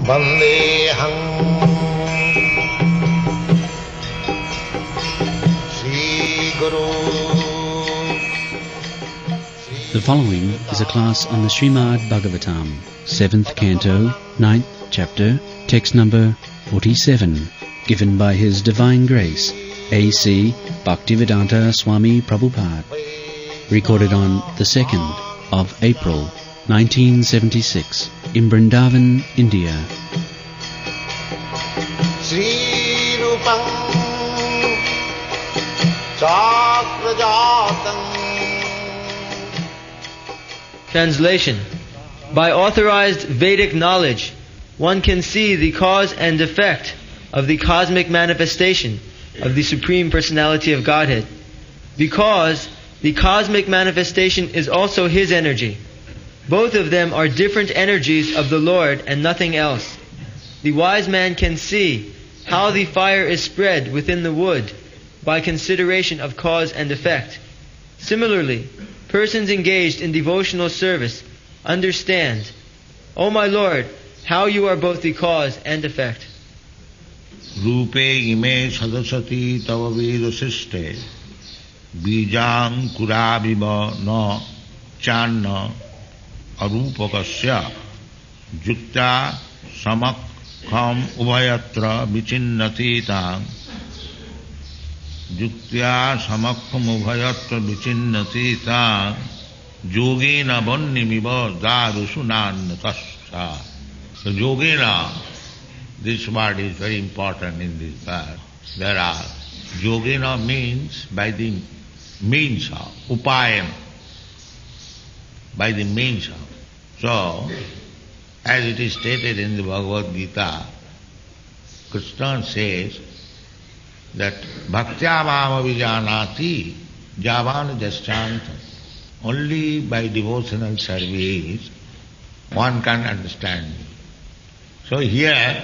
Vandeham Sri Guru. The following is a class on the Srimad Bhagavatam, 7th Canto, 9th Chapter, text number 47, given by His Divine Grace, A.C. Bhaktivedanta Swami Prabhupada, recorded on the 2nd of April, 1976, in Vrindavan, India. Sri Rupam Chakrajatam. Translation. By authorized Vedic knowledge, one can see the cause and effect of the cosmic manifestation of the Supreme Personality of Godhead, because the cosmic manifestation is also His energy. Both of them are different energies of the Lord and nothing else. The wise man can see how the fire is spread within the wood by consideration of cause and effect. Similarly, persons engaged in devotional service understand, O my Lord, how you are both the cause and effect. Rupe ime sadasati tava vedasiste bijang kuraviva na channa arupakasya jukta samakham ubhayatra vichinnati tang juktya samakham ubhayatra vichinnati tang yogena vannimiva darusunannatasya. So yogena, this word is very important in this verse. There are yogena means by the means of upayana, by the means of. So, as it is stated in the Bhagavad Gita, Krishna says that bhaktya mama vijanati javan jaschanta. Only by devotional service one can understand me. So here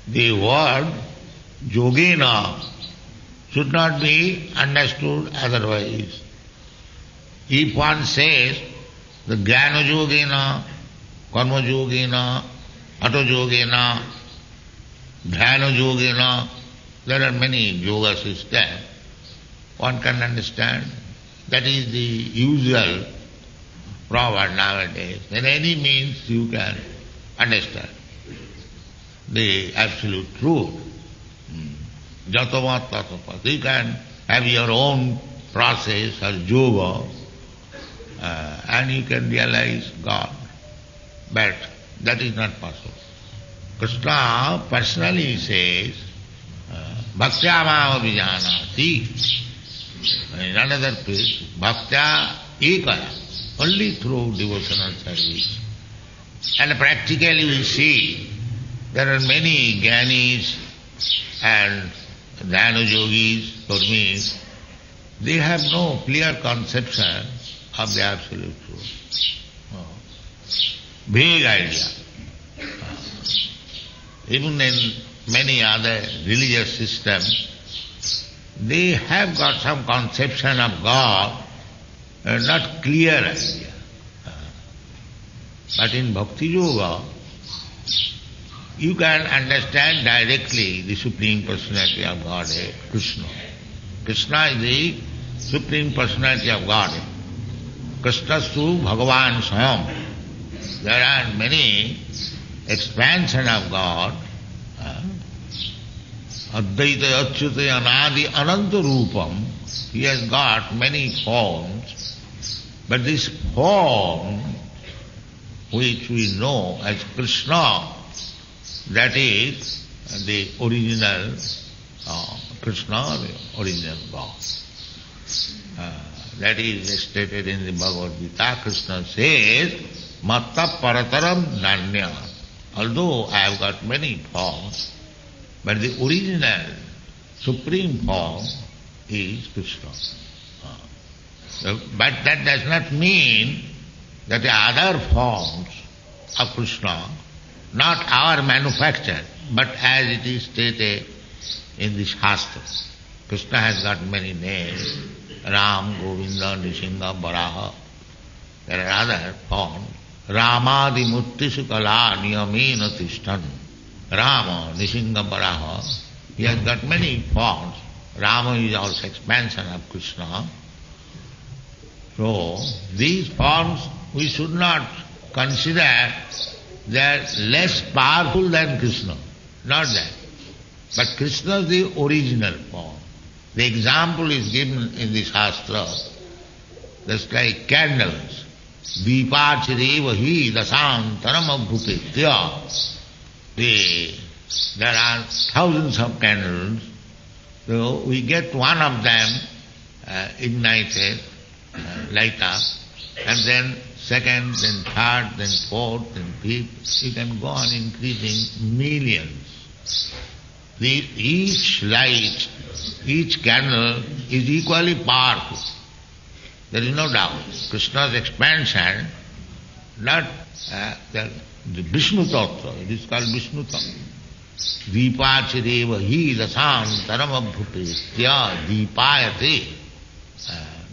the word yogena should not be understood otherwise. If one says the jnana yogena, karma yogena, atto yogena, dhyana yogena, there are many yoga systems, one can understand. That is the usual proverb nowadays. In any means you can understand the absolute truth. Jatavat tatapat. You can have your own process or yoga and you can realize God. But that is not possible. Krishna personally says, Bhaktya mama vijanati. In another place, Bhaktya ekaya, only through devotional service. And practically we see there are many jnanis and dhyana yogis, Kurmis, they have no clear conception of the absolute truth. Vague idea. Even in many other religious systems, they have got some conception of God, not clear idea. But in Bhakti Yoga, you can understand directly the Supreme Personality of Godhead, Krishna. Krishna is the Supreme Personality of Godhead. Krishnastu Bhagavan Swayam. There are many expansion of God. Advaita Achyuta Anadi Ananta Rupam. He has got many forms, but this form which we know as Krishna, that is the original Krishna, the original God. That is stated in the Bhagavad Gita. Krishna says, Matta Parataram Nanya. Although I have got many forms, but the original supreme form is Krishna. But that does not mean that the other forms of Krishna, not our manufacture, but as it is stated in the Shastras. Krishna has got many names, Ram, Govinda, Nrsimha, Varaha. There are other forms. Ramadi Muttisu Kala Niyamena Tishtan. Rama, Nishinga Baraha, he has got many forms. Rama is also expansion of Krishna. So, these forms we should not consider they are less powerful than Krishna. Not that. But Krishna is the original form. The example is given in the Shastra. Just like candles. Deepachireva hi dasantaram abhupetya. There are thousands of candles. So we get one of them ignited, light up, and then second, then third, then fourth, then fifth. You can go on increasing millions. Each light, each candle is equally powerful. There is no doubt. Krishna's expansion, not the Vishnu Tattva, it is called Vishnu Tattva. Deepachireva hi dasantaram abhupetya deepayate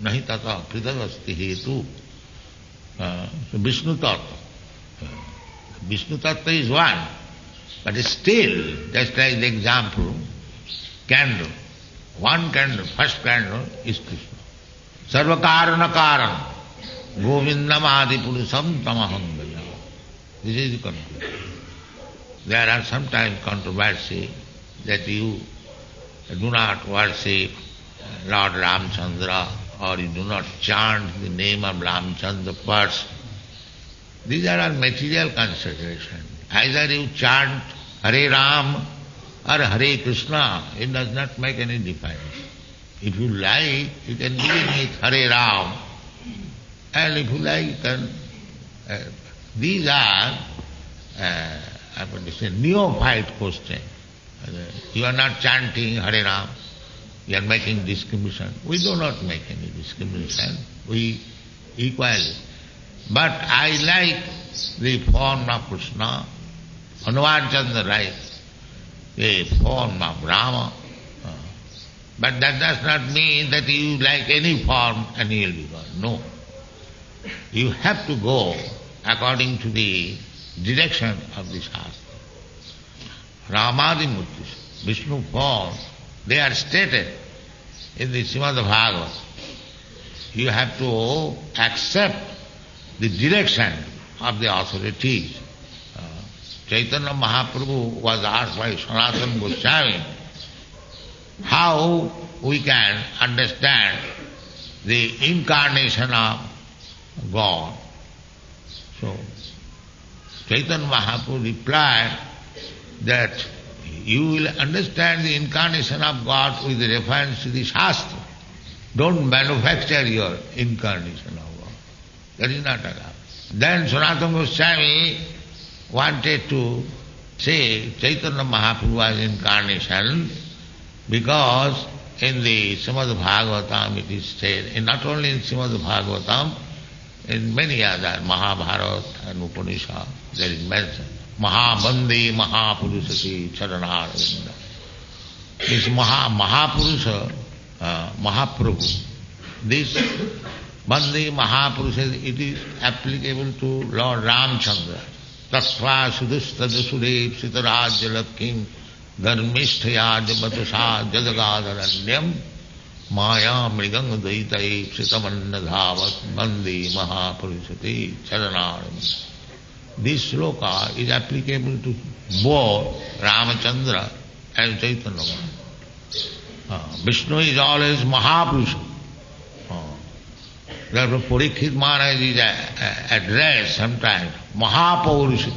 nahi tata pridavasti hetu. So Vishnu Tattva. Vishnu Tattva is one, but still, just like the example, candle. One candle, first candle is Krishna. Sarva karana karan govindam adi purusam tamaham gaya. This is the conclusion. There are sometimes controversy that you do not worship Lord Ramchandra or you do not chant the name of Ramchandra first. These are all material considerations. Either you chant Hare Ram or Hare Krishna, it does not make any difference. If you like, you can begin with Hare Ram, and if you like, you can... these are, I would say, neophyte questions. You are not chanting Hare Ram, you are making discrimination. We do not make any discrimination. We equally. But I like the form of Krishna, Hanuman Chandra likes the form of Rama. But that does not mean that you like any form and you will be God. No. You have to go according to the direction of the Shastra. Ramadi Murtis, Vishnu form, they are stated in the Srimad Bhagavatam. You have to accept the direction of the authorities. Chaitanya Mahaprabhu was asked by Sanatana Goswami how we can understand the incarnation of God. So Chaitanya Mahaprabhu replied that you will understand the incarnation of God with reference to the Shastra. Don't manufacture your incarnation of God. That is not allowed. Then Sanatana Goswami wanted to say Chaitanya Mahaprabhu was incarnation because in the Srimad Bhagavatam it is said, and not only in Srimad Bhagavatam, in many other Mahabharata and Upanishad there is mentioned. Mahabandi Mahapurusati Charanarvinda. This Mahapurusha, Mahaprabhu, this Bandi Mahapurusha, it is applicable to Lord Ramchandra. Tasva Sudustadasudev Sitarajalakim Dharmisthaya Jabatusha Jadagadharanyam Maya Mrigang Daitai Sitamanna Dhavat Bandi Mahapurusati Charanarvinda. This sloka is applicable to both Ramachandra and Chaitanya Mahaprabhu. Vishnu is always Mahapurusha. Therefore Parikshit Maharaj is addressed sometimes Mahapurusha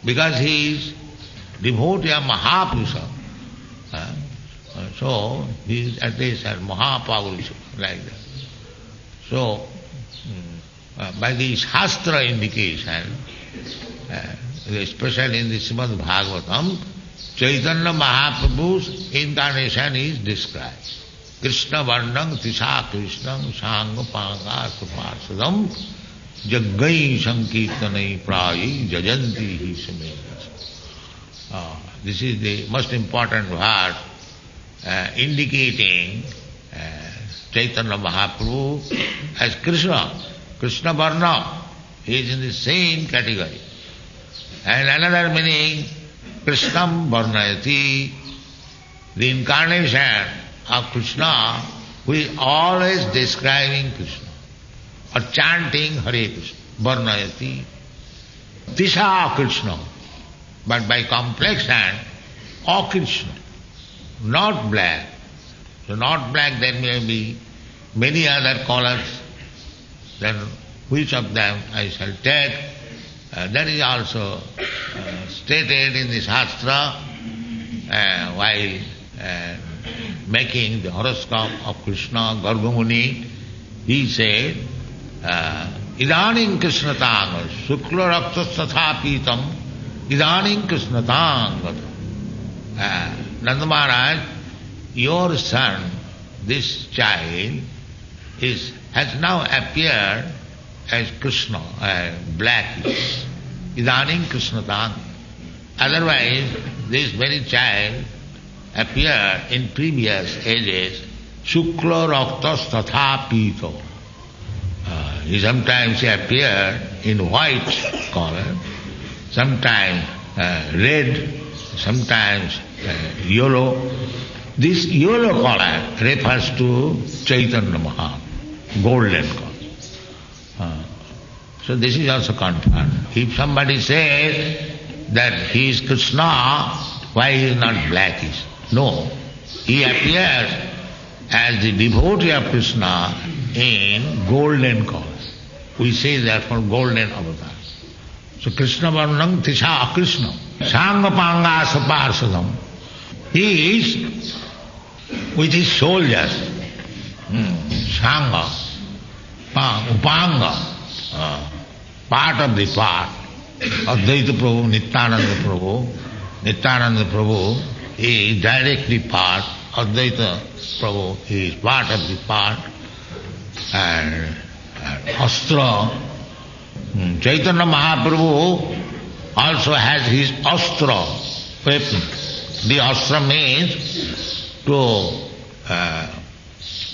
because he is devotee of Mahapurusha. So he is addressed as Mahapurusha like that. So by the Shastra indication, especially in the Srimad Bhagavatam, Chaitanya Mahaprabhu's incarnation is described. Krishna Varnam Tisha Krishnam Sangha Panga Suparsadam Jaggai Sankirtanai Prayi Jajanti Hi Sametas. This is the most important word indicating Chaitanya Mahaprabhu as Krishna. Krishna Varna. He is in the same category. And another meaning, Krishnam Varnayati, the incarnation of Krishna, who is always describing Krishna or chanting Hare Krishna, Varnayati, Tisha Krishna, but by complexion, O Krishna, not black. So not black, there may be many other colors, then which of them I shall take. That is also stated in the Shastra while making the horoscope of Krishna, Garga Muni. He said, Idanim Krishnatang, Shukla Rakshas Tathapitam, Idanim Krishnatang. Nanda Maharaj, your son, this child, has now appeared as Krishna, black. Idanim Krishnatang. Otherwise, this very child appeared in previous ages, Shukla Raktas Tatha Pito. Sometimes he appeared in white color, sometimes red, sometimes yellow. This yellow color refers to Chaitanya Mahaprabhu, golden color. So this is also confirmed. If somebody says that he is Krishna, why he is not blackish? No. He appears as the devotee of Krishna in golden color. We say therefore golden avatar. So Krishna Varnam Tisha Krishna. Sangha Panga Saparsadam. He is with his soldiers. Sangha, Upanga, part of the part. Advaita Prabhu, Nityananda Prabhu is directly part. Advaita Prabhu is part of the part. And Astra, Chaitanya Mahaprabhu also has his Astra weapon. The Astra means to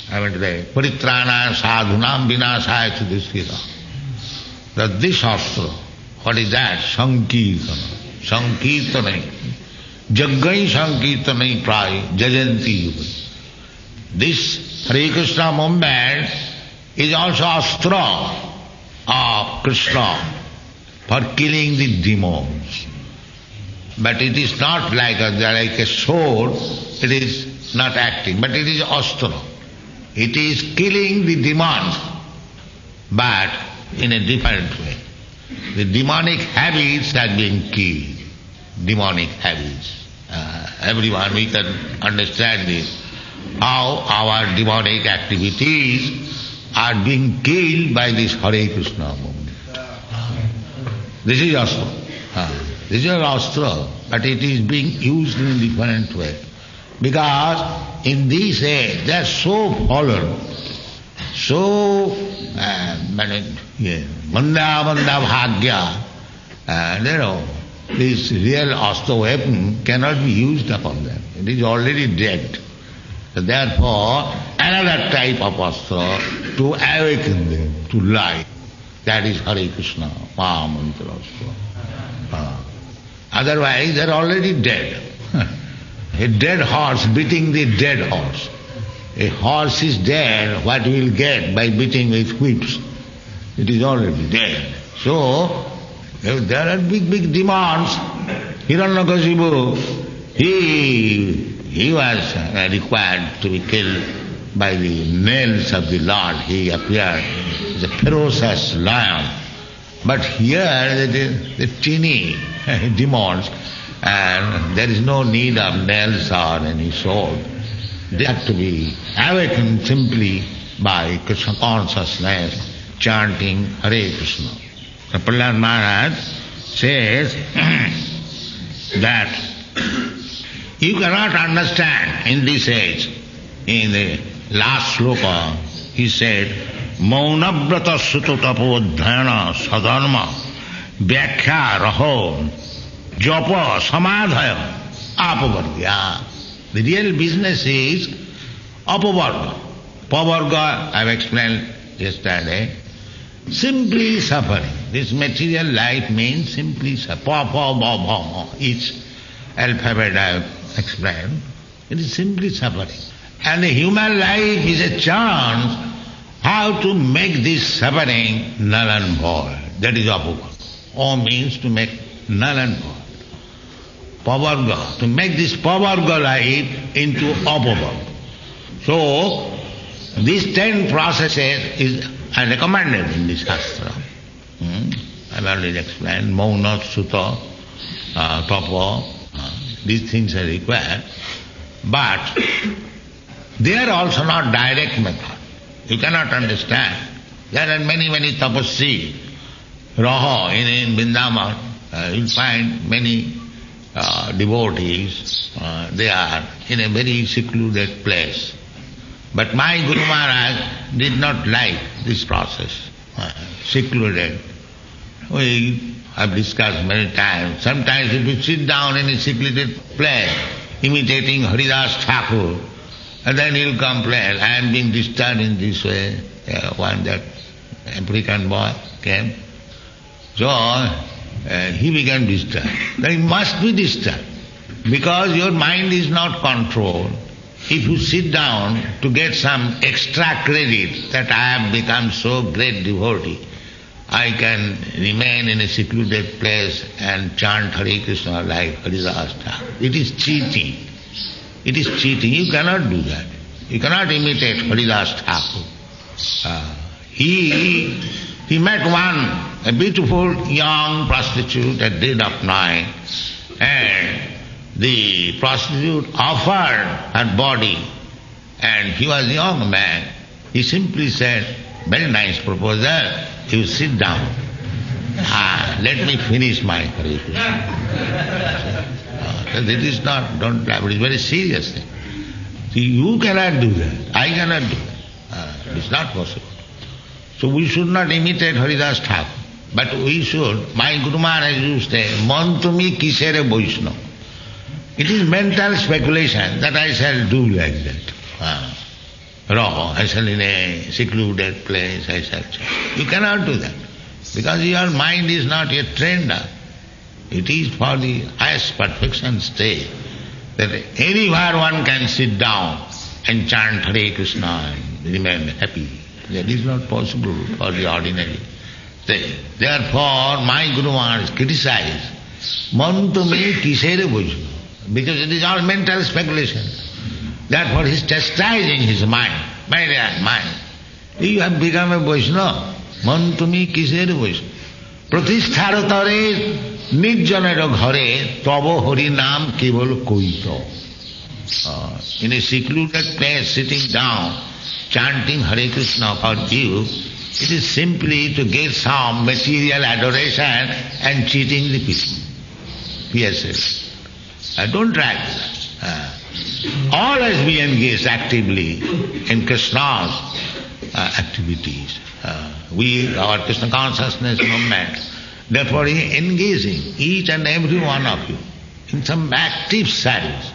Paritrana Sadhunam Vinasaya Chudishkita. That this Astra, what is that? Sankirtana. Sankirtana. Jaggai Sankirtana Prai Jajanti Yuga. This Hare Krishna movement is also Astra of Krishna for killing the demons. But it is not like a sword, it is not acting, but it is Astra. It is killing the demons, but in a different way. The demonic habits are being killed. Demonic habits. Everyone, we can understand this. How our demonic activities are being killed by this Hare Krishna movement. This is Astra. This is Astra, but it is being used in a different way. Because in this age they are so fallen, so Manda Bhagya, this real Astra weapon cannot be used upon them. It is already dead. So therefore, another type of Astra to awaken them to life. That is Hare Krishna, Mahamantra Astra. Otherwise, they are already dead. A dead horse beating the dead horse. A horse is dead, what he will get by beating with whips? It is already dead. So, there are big demons. Hiranyakashipu, he was required to be killed by the nails of the Lord. He appeared as a ferocious lion. But here the teeny demons, and there is no need of nails or any sword. They have to be awakened simply by Krishna consciousness, chanting Hare Krishna. So Prahlad Maharaj says that you cannot understand in this age. In the last sloka, he said, Maunavrata Suto Tapodhyana Sadharma Vyakhya Raho Japa Samadhaya Apavargya. The real business is Apavarga. Pavarga, I have explained yesterday. Simply suffering. This material life means simply suffering. Each alphabet I have explained. It is simply suffering. And the human life is a chance how to make this suffering null and void. That is apabhava. Om means to make null and void. Pavarga, to make this pavarga life into apabhava. So, these 10 processes are recommended in this Shastra. I've already explained, Mauna, Sutta, Tapa, these things are required. But they are also not direct method. You cannot understand. There are many tapasvi. Raha in Vrindavan, you'll find many devotees, they are in a very secluded place. But my Guru Maharaj did not like this process, secluded. We have discussed many times. Sometimes if you sit down in a secluded place, imitating Haridas Thakur, and then he'll complain, I am being disturbed in this way. One that African boy came. So he became disturbed. Then he must be disturbed because your mind is not controlled. If you sit down to get some extra credit that I have become so great devotee, I can remain in a secluded place and chant Hare Krishna like Haridas Thakur. It is cheating. It is cheating. You cannot do that. You cannot imitate Haridas Thakur. He met a beautiful young prostitute at dead of night, and the prostitute offered her body, and he was a young man. He simply said, very nice proposal, you sit down. Let me finish my Hare Krishna. It is not, don't laugh, it is very serious thing. See, you cannot do that, I cannot do that. It is not possible. So we should not imitate Haridas Thakur, but we should, my Guru Maharaj used to say, Man tumi kisere Vaishnava. It is mental speculation that I shall do like that. I shall in a secluded place, I shall chant. You cannot do that, because your mind is not yet trained up. It is for the highest perfection stage, that anywhere one can sit down and chant Hare Krishna and remain happy. That is not possible for the ordinary. Therefore, my Guru Maharaj criticized, Man tumi kisere Vaishnava, because it is all mental speculation. Therefore, he is chastising his mind. My dear mind, you have become a Vaishnava. Man tumi kisere Vaishnava. Pratisthar tare nirjanera ghare tava hari naam keval koito. In a secluded place, sitting down, chanting Hare Krishna for you, it is simply to get some material adoration and cheating the people. Yes. Don't try that. Always be engaged actively in Krishna's activities. Our Krishna consciousness movement, therefore engaging each and every one of you in some active service.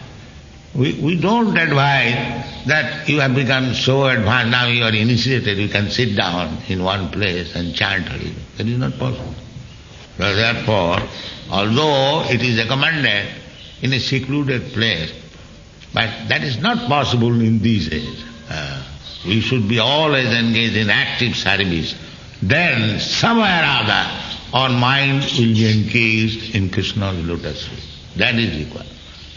We don't advise that you have become so advanced, now you are initiated, you can sit down in one place and chant Hare. That is not possible. Therefore, although it is recommended in a secluded place, but that is not possible in these days. We should be always engaged in active service. Then, somewhere or other, our mind will be engaged in Krishna's lotus feet. That is required.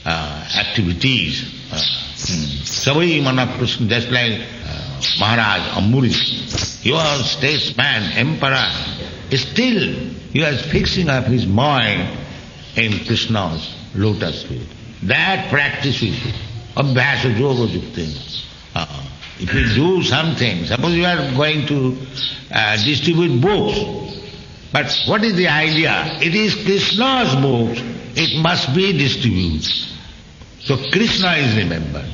Activities. Savai Mana Krishna, just like Maharaj Ambarish, he was statesman, emperor. Still, he was fixing up his mind in Krishna's lotus feet. That practice we should. Abhyasa yoga yukta. If you do something, suppose you are going to distribute books, but what is the idea? It is Krishna's books, it must be distributed. So Krishna is remembered.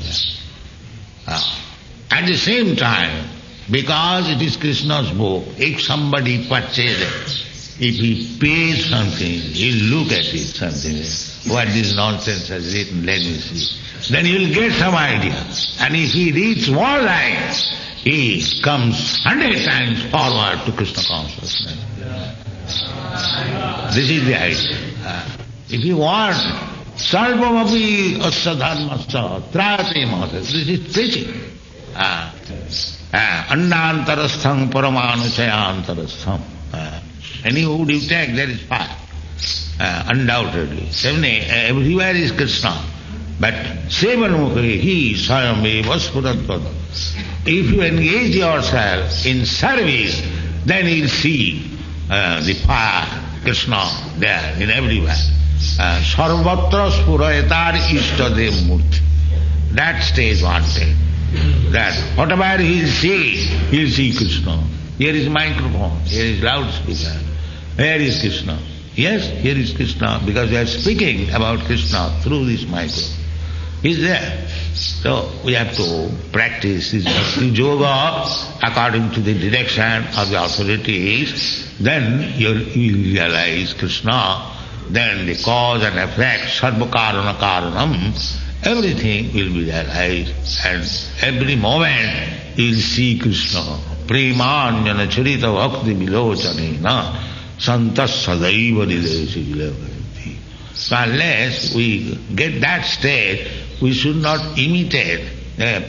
At the same time, because it is Krishna's book, if somebody purchases it, if he pays something, he'll look at it, something, what this nonsense has written, let me see. Then he'll get some idea. And if he reads one line, he comes 100 times forward to Krishna consciousness. This is the idea. If you want Sarvamapi Asya Dharmasya Trayate Mahate, this is preaching. Andantarastham Paramanuchayantarastham. Any wood you take, there is fire. Undoubtedly. Everywhere is Krishna. But Sevanmukhi, he Swayameva Spuratvad. If you engage yourself in service, then you'll see the fire, Krishna, there, in everywhere. Sarvatra Spurayatar Ishtadev Murti. That stage wanted. That whatever he'll see Krishna. Here is microphone, here is loudspeaker. Where is Krishna? Yes, here is Krishna, because we are speaking about Krishna through this microphone. He's there. So we have to practice this bhakti yoga according to the direction of the authorities. Then you will realize Krishna. Then the cause and effect, sarva karana karanam, everything will be realized. And every moment you will see Krishna. Premanjana charita bhakti vilochanena santas sadaiva nidesi vilavanti. So unless we get that state, we should not imitate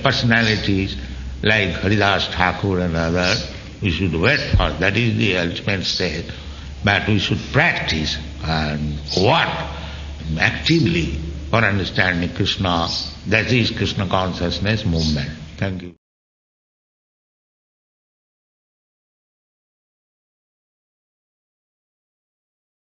personalities like Haridas Thakur and others. We should wait for that is the ultimate state. But we should practice and work actively for understanding Krishna. That is Krishna consciousness movement. Thank you.